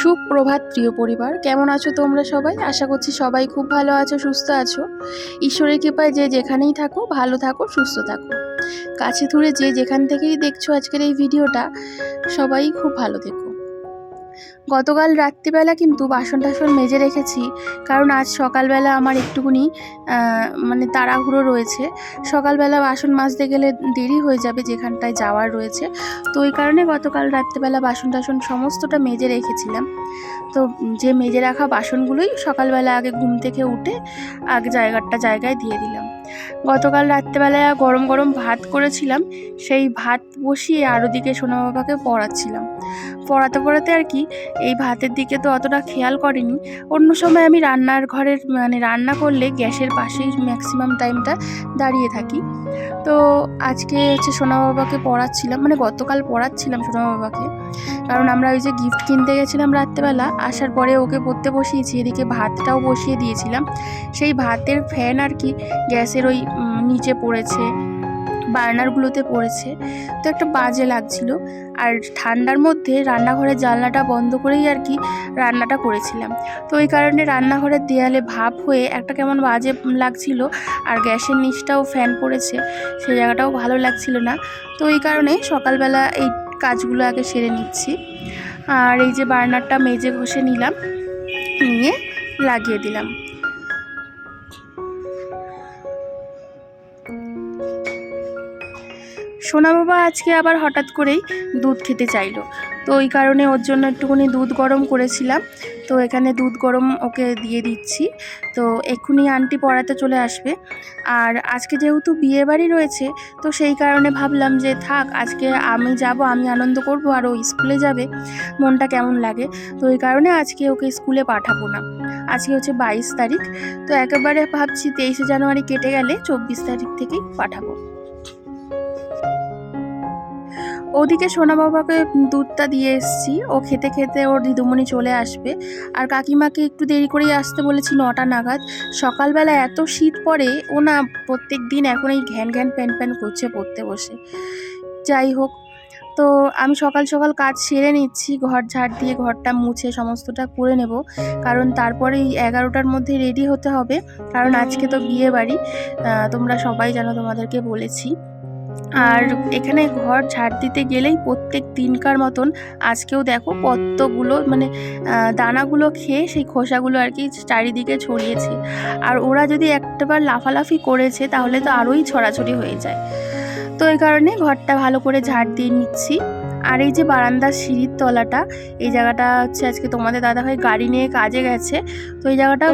সুপ্রভাত প্রিয় পরিবার, কেমন আছো তোমরা সবাই? আশা করছি সবাই খুব ভালো আছো, সুস্থ আছো। ঈশ্বরের কৃপায় যে যেখানেই থাকো ভালো থাকো, সুস্থ থাকো। কাছে দূরে যে যেখান থেকেই দেখছো আজকের এই ভিডিওটা, সবাই খুব ভালো থেকো। গতকাল রাত্রিবেলা কিন্তু বাসন টাসন মেজে রেখেছি, কারণ আজ সকালবেলা আমার একটুখানি তাড়াহুড়ো রয়েছে। সকালবেলা বাসন মাজতে গেলে দেরি হয়ে যাবে, যেখানটায় যাওয়ার রয়েছে। তো ওই কারণে গতকাল রাত্রিবেলা বাসন টাসন সমস্তটা মেজে রেখেছিলাম। তো যে মেজে রাখা বাসনগুলোই সকালবেলা আগে ঘুম থেকে উঠে আগে জায়গায় দিয়ে দিলাম। গতকাল রাত্রেবেলায় গরম গরম ভাত করেছিলাম, সেই ভাত বসিয়ে আর ওদিকে সোনা বাবাকে পড়াচ্ছিলাম। পড়াতে আর কি এই ভাতের দিকে তো অতটা খেয়াল করেনি। অন্য সময় আমি রান্নার ঘরের রান্না করলে গ্যাসের পাশেই ম্যাক্সিমাম টাইমটা দাঁড়িয়ে থাকি। তো আজকে হচ্ছে সোনা বাবাকে পড়াচ্ছিলাম, গতকাল পড়াচ্ছিলাম সোনা বাবাকে, কারণ আমরা ওই যে গিফট কিনতে গেছিলাম রাত্রেবেলা, আসার পরে ওকে পড়তে বসিয়েছি, এদিকে ভাতটাও বসিয়ে দিয়েছিলাম। সেই ভাতের ফ্যান আর কি গ্যাসের ওই নিচে পড়েছে, বার্নারগুলোতে পড়েছে, তো একটা বাজে লাগছিল। আর ঠান্ডার মধ্যে রান্নাঘরের জানলাটা বন্ধ করেই আর কি রান্নাটা করেছিলাম। তো ওই কারণে রান্নাঘরের দেয়ালে ভাপ হয়ে একটা কেমন বাজে লাগছিল, আর গ্যাসের নিচটাও ফ্যান পড়েছে, সেই জায়গাটাও ভালো লাগছিল না। তো এই কারণে সকালবেলা এই কাজগুলো আগে সেরে নিচ্ছি। আর এই যে বার্নারটা মেজে ঘষে নিলাম, নিয়ে লাগিয়ে দিলাম। সোনা বাবা আজকে আবার হঠাৎ করেই দুধ খেতে চাইলো, তো ওই কারণে ওর জন্য একটুখানি দুধ গরম করেছিলাম। তো এখানে দুধ গরম ওকে দিয়ে দিচ্ছি। তো এক্ষুনি আন্টি পড়াতে চলে আসবে। আর আজকে যেহেতু বিয়ে বাড়ি রয়েছে, তো সেই কারণে ভাবলাম যে থাক, আজকে আমি যাব, আমি আনন্দ করব, আর ও স্কুলে যাবে, মনটা কেমন লাগে। তো ওই কারণে আজকে ওকে স্কুলে পাঠাবো না। আজকে হচ্ছে 22 তারিখ, তো একেবারে ভাবছি 23শে জানুয়ারি কেটে গেলে 24 তারিখ থেকেই পাঠাবো। ওদিকে সোনা বাবাকে দুধটা দিয়ে এসেছি, ও খেতে খেতে ওর দিদিমণি চলে আসবে। আর কাকিমাকে একটু দেরি করেই আসতে বলেছি, 9টা নাগাদ। সকালবেলা এত শীত পড়ে, ও না প্রত্যেক দিন এখন এই ঘ্যান ঘ্যান প্যান প্যান করছে পড়তে বসে। যাই হোক, তো আমি সকাল সকাল কাজ সেরে নিচ্ছি, ঘর ঝাড় দিয়ে ঘরটা মুছে সমস্তটা করে নেব, কারণ তারপরে এই 11টার মধ্যে রেডি হতে হবে, কারণ আজকে তো বিয়ে বাড়ি, তোমরা সবাই জানো, তোমাদেরকে বলেছি। আর এখানে ঘর ঝাড় দিতে গেলেই প্রত্যেক দিনকার মতন আজকেও দেখো কতগুলো দানাগুলো খেয়ে সেই খোসাগুলো আর কি চারিদিকে ছড়িয়েছে। আর ওরা যদি একটাবার লাফালাফি করেছে তাহলে তো আরোই ছড়াছড়ি হয়ে যায়। তো এই কারণে ঘরটা ভালো করে ঝাড় দিয়ে নিচ্ছি। আর এই যে বারান্দার সিঁড়ির তলাটা, এই জায়গাটা হচ্ছে আজকে তোমাদের দাদাভাই গাড়ি নিয়ে কাজে গেছে। তো এই জায়গাটা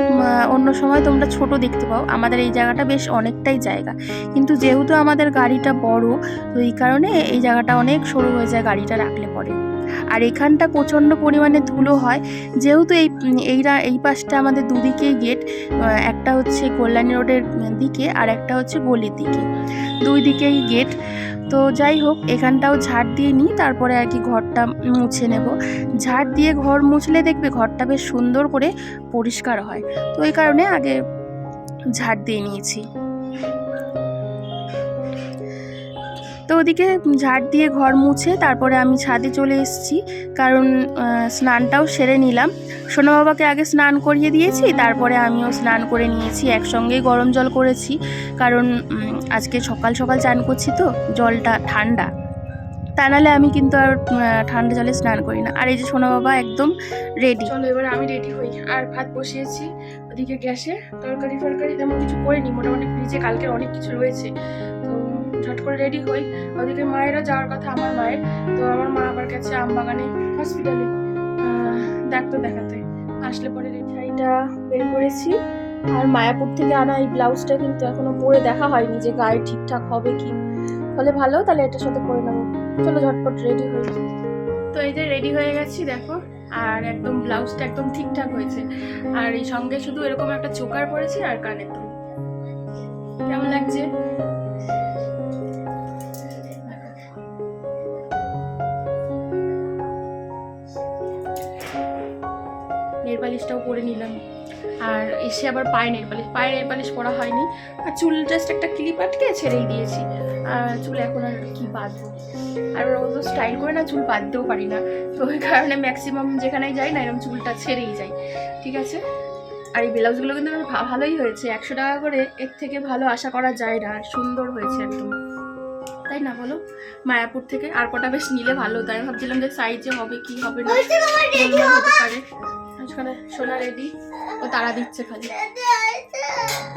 অন্য সময় তোমরা ছোট দেখতে পাও, আমাদের এই জায়গাটা বেশ অনেকটাই জায়গা, কিন্তু যেহেতু আমাদের গাড়িটা বড়, তো এই কারণে এই জায়গাটা অনেক সরু হয়ে যায় গাড়িটা রাখলে পরে। আর এখানটা প্রচণ্ড পরিমাণে ধুলো হয়, যেহেতু এই পাশটা আমাদের দুদিকেই গেট, একটা হচ্ছে কল্যাণী রোডের দিকে আর একটা হচ্ছে গলির দিকে, দুই দিকেই গেট। তো যাই হোক, এখানটাও ঝাড় দিয়ে নিই, তারপরে আর কি ঘরটা মুছে নেব। ঝাড় দিয়ে ঘর মুছলে দেখবে ঘরটা বেশ সুন্দর করে পরিষ্কার হয়, তো এই কারণে আগে ঝাড় দিয়ে নিয়েছি। তো ওদিকে ঝাড় দিয়ে ঘর মুছে তারপরে আমি ছাদে চলে এসেছি, কারণ স্নানটাও সেরে নিলাম। সোনা বাবাকে আগে স্নান করিয়ে দিয়েছি, তারপরে আমিও স্নান করে নিয়েছি, একসঙ্গেই গরম জল করেছি, কারণ আজকে সকাল সকাল চান করছি, তো জলটা ঠান্ডা, তা নাহলে আমি কিন্তু আর ঠান্ডা জলে স্নান করি না। আর এই যে সোনা বাবা একদম রেডি। চলো এবার আমি রেডি হই। আর ভাত বসিয়েছি ওদিকে গ্যাসে, তরকারি তেমন কিছু করিনি, মোটামুটি ফ্রিজে কালকের অনেক কিছু রয়েছে, তো ঝট করে রেডি হই। ওদিকে মায়েরও যাওয়ার কথা, আমার মায়ের, তো আমার মা আবার গেছে আমবাগানে হসপিটালে ডাক্তার দেখাতে, আসলে পরে শাড়িটা বের করেছি। আর মায়াপুর থেকে আনা এই ব্লাউজটা কিন্তু এখনো পরে দেখা হয়নি যে গায়ে ঠিকঠাক হবে কি, হলে ভালো, তাহলে এটার সাথে পরে নেবো। চলো ঝটপট রেডি হয়ে। তো এই যে রেডি হয়ে গেছি দেখো, আর একদম ব্লাউজটা একদম ঠিকঠাক হয়েছে, আর এই সঙ্গে শুধু এরকম একটা চোকার পরেছি আর কানের দুল। কেমন লাগছে? নেল পালিশটাও পরে নিলাম। আর এসে আবার পায়ে নেল পালিশ পরা হয়নি, আর চুল জাস্ট একটা ক্লিপ আটকে ছেড়েই দিয়েছি। আর চুল এখন আর কি বাঁধবো, আর রোজ স্টাইল করে না চুল বাঁধতেও পারি না, তো ওই কারণে ম্যাক্সিমাম যেখানেই যাই না এরকম চুলটা ছেড়েই যাই। ঠিক আছে, আর এই ব্লাউজগুলো কিন্তু ভালোই হয়েছে, 100 টাকা করে, এর থেকে ভালো আশা করা যায় না, আর সুন্দর হয়েছে একদম, তাই না বলো? মায়াপুর থেকে আর কটা বেশ নিলে ভালো হতো। আমি ভাবছিলাম যে সাইজে হবে কি হবে না, হতে পারে। আজকাল সোনা রেডি, ও তারা দিচ্ছে খালি।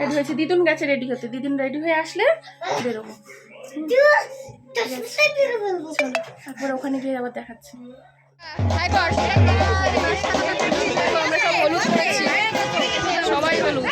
রেডি হয়েছে, দিদুন গেছে রেডি হতে, দিদুন রেডি হয়ে আসলে বেরোবো। একবার ওখানে গিয়ে আবার দেখাচ্ছি। আমরা সব হলুদ করেছি, সবাই হলুদ।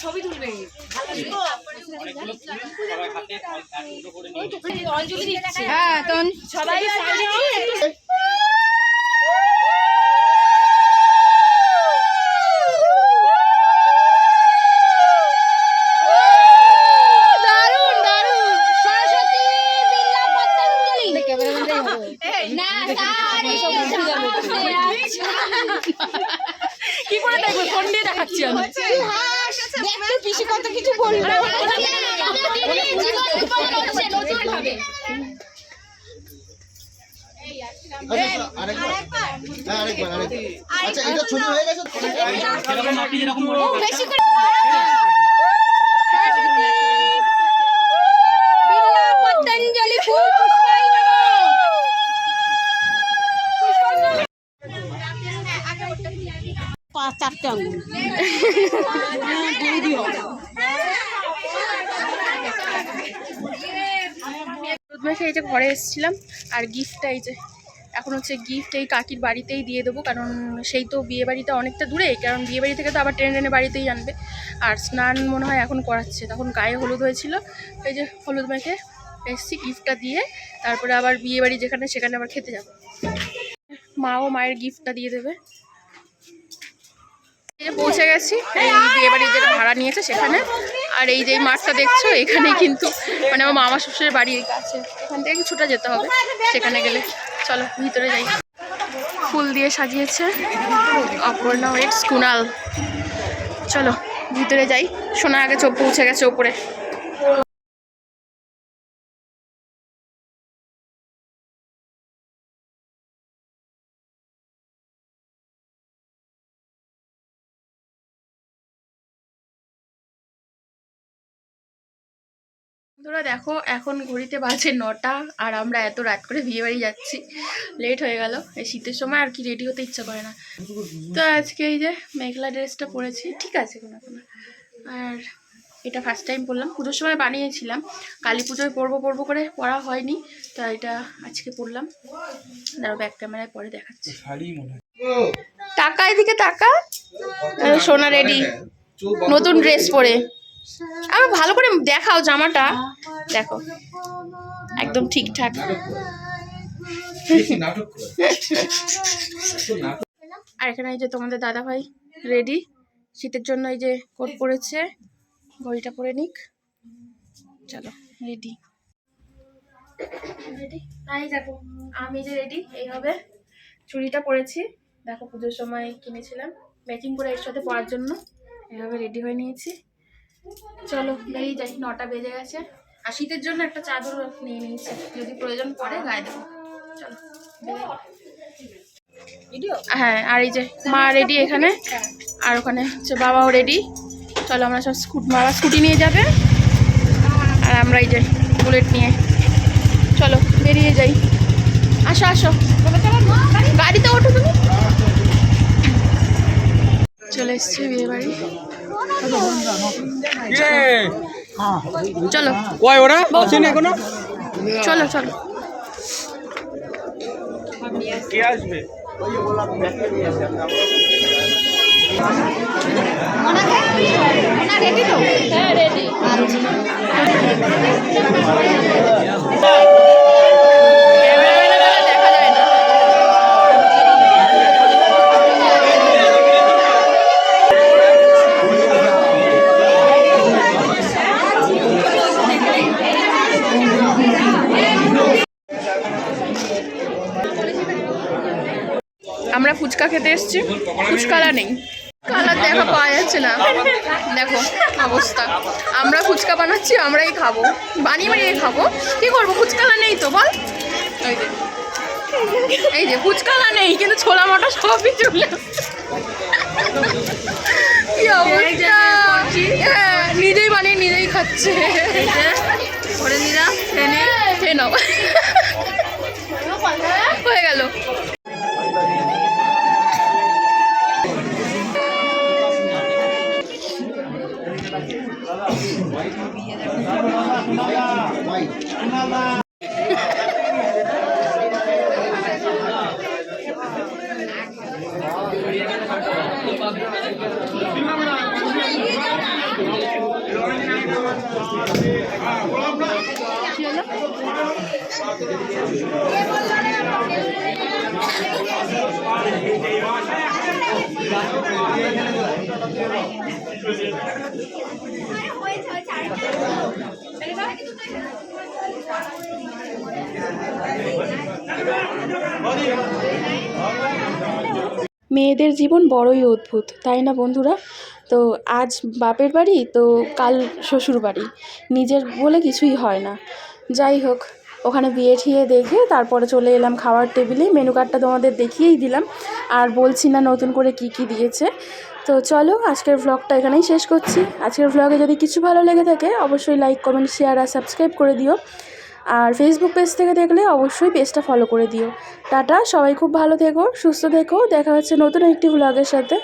ছবি তুলবে, অঞ্জলি দিচ্ছে। হ্যাঁ, তখন সবাই কি করে দেখবো, ফোন দিয়ে দেখাচ্ছি আমি। দেখতে পিসি কত কিছু বললো। আচ্ছা, এটা ছবি হয়ে গেছে। পতঞ্জলি ফুল চারটে আঙুল এই যে ঘরে এসেছিলাম, আর গিফটটা এই যে এখন হচ্ছে গিফট এই কাকির বাড়িতেই দিয়ে দেবো, কারণ সেই তো বিয়ে বাড়িটা অনেকটা দূরে, কারণ বিয়ে বাড়ি থেকে তো আবার ট্রেনে ট্রেনে বাড়িতেই আনবে, আর স্নান মনে হয় এখন করাচ্ছে, তখন গায়ে হলুদ হয়েছিল, এই যে হলুদ মেখে এসছি, গিফটটা দিয়ে তারপরে আবার বিয়ে বাড়ি যেখানে সেখানে আবার খেতে যাবো। মাও মায়ের গিফটটা দিয়ে দেবে। পৌঁছে গেছি এই বিয়ে বাড়ি যেটা ভাড়া নিয়েছে সেখানে, আর এই যে মাঠটা দেখছো এখানে কিন্তু মানে আমার মামা শ্বশুরের বাড়ির কাছে, এখান থেকে কিছুটা যেতে হবে, সেখানে গেলে চলো ভিতরে যাই। ফুল দিয়ে সাজিয়েছে অপর্ণা ওয়েটস কুনাল, চলো ভিতরে যাই। সোনা আগে পৌঁছে গেছে ওপরে। তোরা দেখো এখন ঘড়িতে বাজে 9টা আর আমরা এত রাত করে বিয়ে বাড়ি যাচ্ছি, লেট হয়ে গেল। এই শীতের সময় আর কি রেডি হতে ইচ্ছা করে না। তো আজকে এই যে মেঘলা ড্রেসটা পরেছি, ঠিক আছে কোনো কোনো। আর এটা ফার্স্ট টাইম পরলাম, পুজোর সময় বানিয়েছিলাম, কালী পুজোয় পরবো করে পরা হয়নি, তো এটা আজকে পরলাম। দাঁড়াও ব্যাক ক্যামেরায় পরে দেখাচ্ছি। টাকা এদিকে টাকা, সোনা রেডি নতুন ড্রেস পরে। আমি ভালো করে দেখাও জামাটা, দেখো একদম ঠিকঠাক। আর এখানে এই যে তোমাদের দাদা ভাই রেডি শীতের জন্য, এই যে কোট পরেছে, ঘড়িটা পরে নিক। চলো রেডি রেডি। তাই দেখো আমি যে রেডি এইভাবে, চুড়িটা পরেছি, দেখো পুজোর সময় কিনেছিলাম ম্যাচিং করে এর সাথে পরার জন্য, এইভাবে রেডি হয়ে নিয়েছি। চলো বেরিয়ে যাই, 9টা বেজে গেছে। আর শীতের জন্য একটা চাদর নিয়ে নিয়েছি, যদি প্রয়োজন পড়ে গায়ে দেবো। চলো হ্যাঁ, আর এই যে মা রেডি এখানে, আর ওখানে হচ্ছে বাবাও রেডি। চলো আমরা সব বাবা স্কুটি নিয়ে যাবে, আর আমরা এই যে বুলেট নিয়ে, চলো বেরিয়ে যাই। আসো আসো গাড়িতে ওঠো তুমি। চলে এসছি বিয়ে বাড়ি, চলো চলো চলো। রেডি তো? হ্যাঁ রেডি। দেখা যায় না। আমরা ফুচকা খেতে এসেছি, ফুচকালা নেই, কালার দেখা পাওয়া যাচ্ছে না, দেখো অবস্থা। আমরা ফুচকা বানাচ্ছি, আমরাই খাবো, বানিয়ে খাবো, কি করবো, ফুচকালা নেই তো বল। এই যে ফুচকালা নেই, কিন্তু ছোলা মটর সবই চলে কি অবস্থা। হ্যাঁ নিজেই বানিয়ে নিজেই খাচ্ছে, করে নিলাম খেয়ে নাও, হয়ে গেল। মেয়েদের জীবন বড়ই অদ্ভুত, তাই না বন্ধুরা? তো আজ বাপের বাড়ি, তো কাল শ্বশুর বাড়ি, নিজের বলে কিছুই হয় না। যাই হোক, ওখানে বিয়ে ঠিয়ে দেখে তারপরে চলে এলাম খাওয়ার টেবিলে। মেনু কার্ডটা তোমাদের দেখিয়েই দিলাম, আর বলছি না নতুন করে কি কি দিয়েছে। তো চলো আজকের ভ্লগটা এখানেই শেষ করছি। আজকের ভ্লগে যদি কিছু ভালো লেগে থাকে অবশ্যই লাইক কমেন্ট শেয়ার আর সাবস্ক্রাইব করে দিও, আর ফেসবুক পেজ থেকে দেখলে অবশ্যই পেজটা ফলো করে দিও। টাটা, সবাই খুব ভালো থেকো, সুস্থ থেকো, দেখা হচ্ছে নতুন একটি ভ্লগের সাথে।